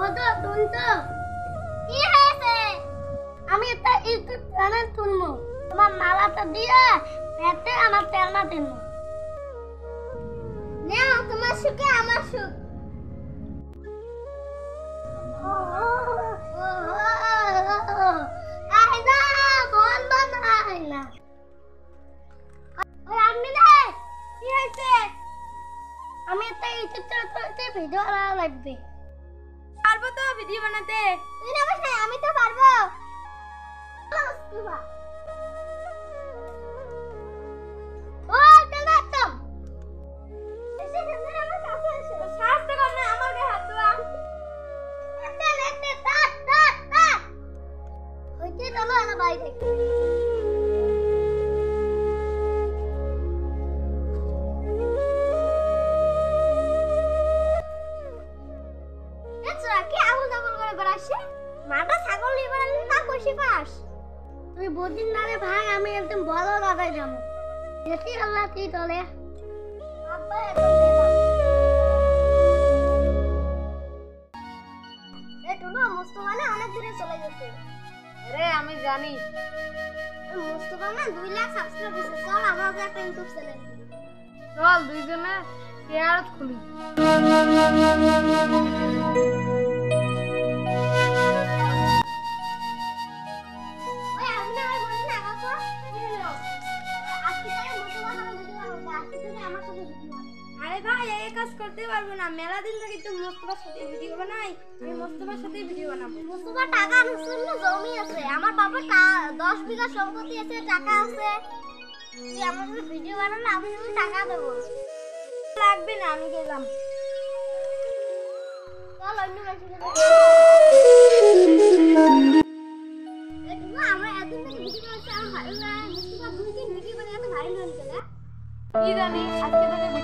ওতো তুমি তো কি হয়েছে? আমি একটা ইউটিউব চ্যানেল খুলবো, তোমার মালাটা দিয়ে পেটে আমার তেলনা দিন। নাও, তোমার সুখে আমার সুখ। আইনা মন বানাই না। ওই আমি না, কি হয়েছে? আমি একটা ইউটিউব চ্যানেলে ভিডিও বানানো লাগবে। পারবো তো ভিডিও বানাতে? তুই না বস, আমি তো পারবো। ও চলো তো, এসে সামনে আমার কাছে এসো। সাহস কর না, আমার গায়ে হাত দেওয়া। একটা লেতে তাত তাত তাত হইতে চলো না বাইরে। মাটা ছাগল লিবারেল না কইছি পাস তুই বদিন না রে ভাই, আমি একদম বড় দাদাই যাবো। যেতে আল্লাহ তুই চলে আব্বা একদম এই টুনু মুস্তফা না অনেক দূরে চলে গেছে। আরে আমি জানি। মুস্তফা না 2 লাখ সাবস্ক্রাইব হয়েছে। চল আমাদের একটা ইউটিউব চ্যানেল, চল দুইজনে শেয়ার খুলি। আরে ভাই এই কাজ করতে পারবো না, মেলা দিন থেকে তো মুস্তফার সাথে ভিডিও বানাই, আমি মুস্তফার সাথে ভিডিও বানাবো। মুস্তফা টাকা জন্য জমি আছে, আমার বাবার 10 বিঘা সম্পত্তি আছে, টাকা আছে। তুই আমার সাথে ভিডিও বানালে আমি তোকে টাকা দেবো। লাগবে না, আমি গেলাম। চল অন্য কাছে আমরা এতদিন থেকে ভিডিও বানাচ্ছি, আমার ভালো লাগে। মুস্তফা 2 দিন ভিডিও বানিয়ে এত ভাইরাল হয়ে গেল। কি জানি আজকে থেকে